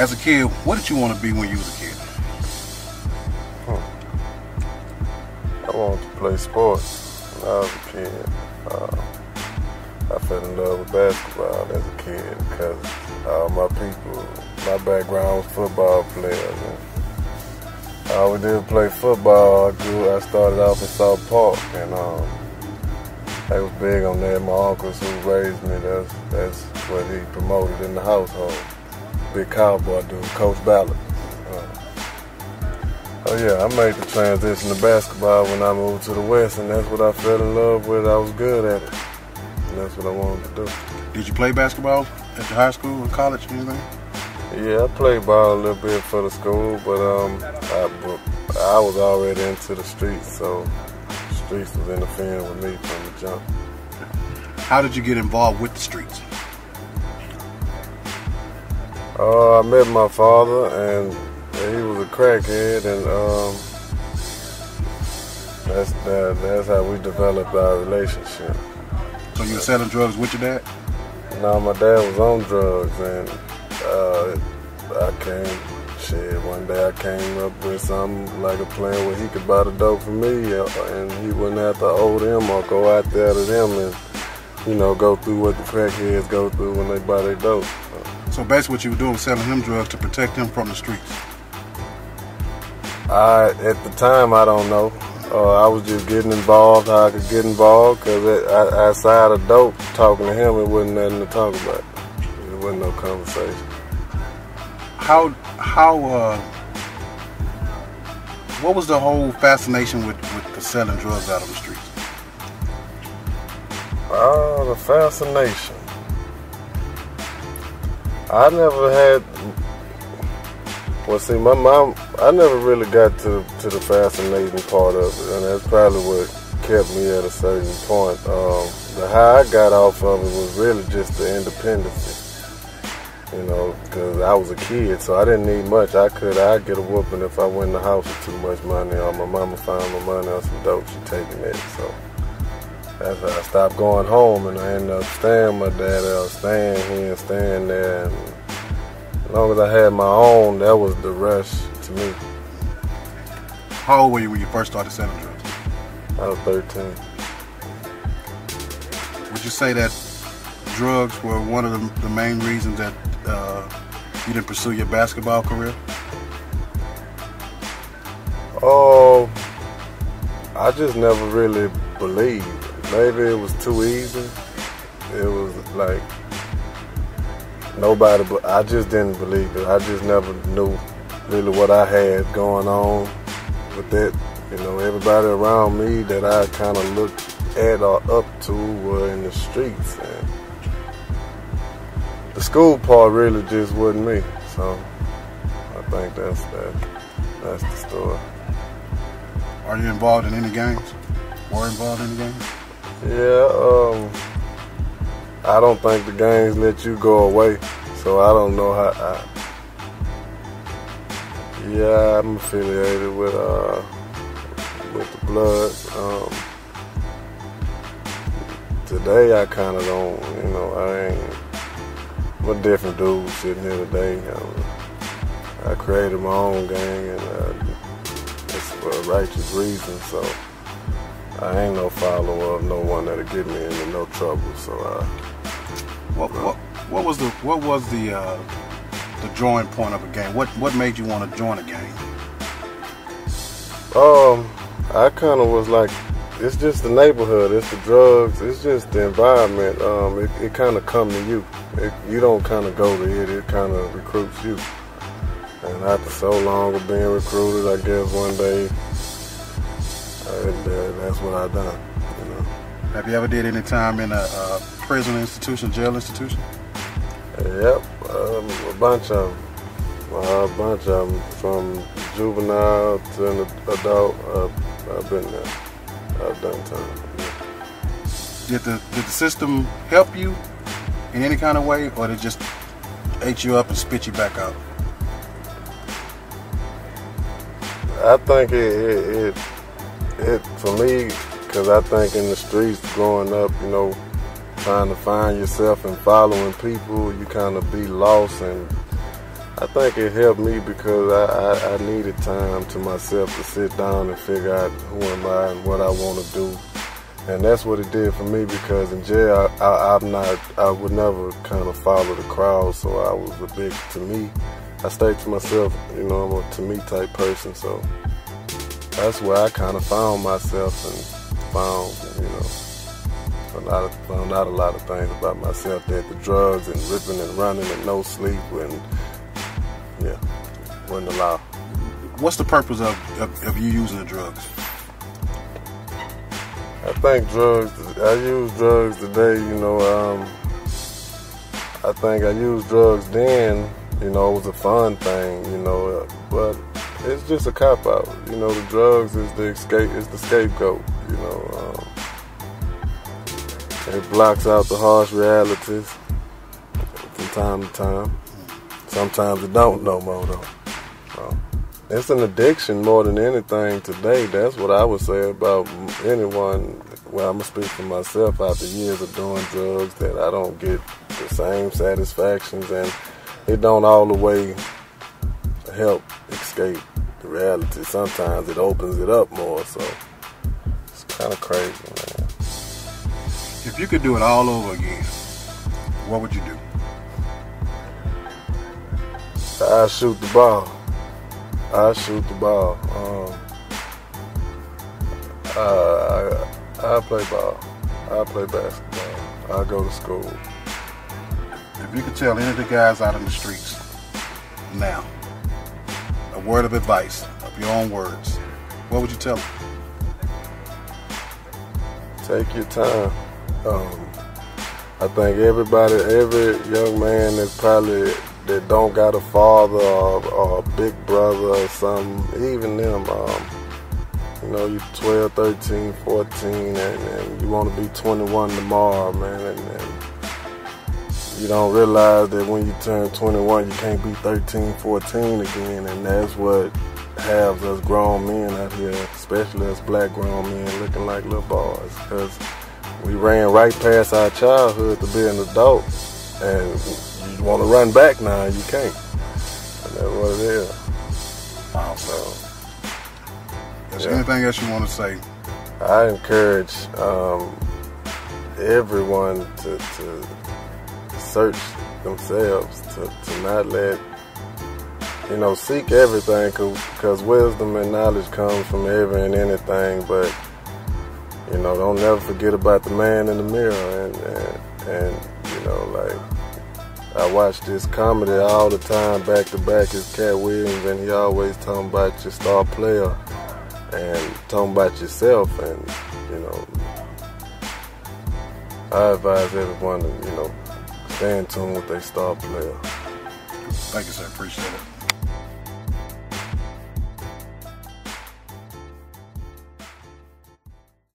As a kid, what did you want to be when you was a kid? I wanted to play sports when I was a kid. I fell in love with basketball as a kid because all my people, my background was football players. And I always did play football. I started off in South Park, and they was big on that. My uncles who raised me, that's what he promoted in the household. Big cowboy dude, Coach Ballard. Oh yeah, I made the transition to basketball when I moved to the West, and that's what I fell in love with. I was good at it, and that's what I wanted to do. Did you play basketball at your high school or college or anything? Yeah, I played ball a little bit for the school, but I was already into the streets, so the streets was interfering with me from the jump. How did you get involved with the streets? I met my father, and he was a crackhead, and that's how we developed our relationship. So you were selling drugs with your dad? No, my dad was on drugs, and one day I came up with something like a plan where he could buy the dope for me, and he wouldn't have to owe them or go out there to them and, go through what the crackheads go through when they buy their dope. So basically what you were doing was selling him drugs to protect him from the streets? At the time, I don't know. I was just getting involved how I could get involved, because outside of dope, talking to him, it wasn't nothing to talk about. There wasn't no conversation. What was the whole fascination with the selling drugs out on the streets? The fascination. I never had. Well, see, my mom, I never really got to the fascinating part of it, and that's probably what kept me at a certain point. The high I got off of it was really just the independence, because I was a kid, so I didn't need much. I'd get a whooping if I went in the house with too much money, or my mama found my money on some dope, she taking it. So that's how I stopped going home, and I ended up staying with my dad. I was staying here and staying there, and as long as I had my own, that was the rush to me. How old were you when you first started selling drugs? I was 13. Would you say that drugs were one of the main reasons that you didn't pursue your basketball career? Oh, I just never really believed. Maybe it was too easy. It was like nobody, but I just didn't believe it. I just never knew really what I had going on with that. Everybody around me that I kind of looked at or up to were in the streets, and the school part really just wasn't me. So I think that's the story. Are you involved in any gangs? Or involved in any gangs? Yeah, I don't think the gangs let you go away, so I don't know how. Yeah, I'm affiliated with the Bloods. Today I kind of don't, I'm a different dude sitting here today. I created my own gang, and it's for a righteous reason, so I ain't no follower of no one that'll get me into no trouble. So what was the drawing point of a gang? What made you want to join a gang? I kind of was like, it's just the neighborhood, it's the drugs, it's just the environment. It kind of come to you. You don't kind of go to it, it kind of recruits you. And after so long of being recruited, I guess one day, that's what I done. Have you ever did any time in a prison institution, jail institution? Yep, a bunch of them, from juvenile to an adult. I've been there. I've done time. Did the system help you in any kind of way, or did it just ate you up and spit you back out? I think it for me, because I think in the streets growing up, trying to find yourself and following people, you kind of be lost, and I think it helped me because I needed time to myself to sit down and figure out who am I and what I want to do. And that's what it did for me, because in jail, I would never kind of follow the crowd, so I was a big to me. I stayed to myself, you know, I'm a to me type person, so that's where I kind of found myself and found, you know, found out a lot of things about myself, that the drugs and ripping and running and no sleep and, yeah, wasn't allowed. What's the purpose of you using the drugs? I think I use drugs today, you know, I think I used drugs then, you know, it was a fun thing, you know, but it's just a cop-out. You know, the drugs is the scapegoat, you know. It blocks out the harsh realities from time to time. Sometimes it don't no more, though. It's an addiction more than anything today. That's what I would say about anyone. Well, I'm going to speak for myself after years of doing drugs, that I don't get the same satisfactions, and it don't all the way help escape the reality. Sometimes it opens it up more, so it's kind of crazy, man. If you could do it all over again, what would you do? I'd shoot the ball. I play ball. I play basketball. I go to school. If you could tell any of the guys out in the streets now a word of advice, of your own words, what would you tell them? Take your time. I think every young man that don't got a father or a big brother or something, even them, you know, you're 12, 13, 14, and you want to be 21 tomorrow, man, and you don't realize that when you turn 21, you can't be 13, 14 again, and that's what has us grown men out here, especially us black grown men, looking like little boys, because we ran right past our childhood to be an adult, and you want to run back now, you can't. And that's what it is. So, is there anything else you want to say? I encourage everyone to search themselves, to not let, you know, seek everything, because wisdom and knowledge comes from every and anything, but, you know, don't never forget about the man in the mirror, and you know, like, I watch this comedy all the time, back to back, is Cat Williams, and he always talking about your star player and talking about yourself, and, you know, I advise everyone to, you know, stay in tune with their star player. Thank you, sir. Appreciate it.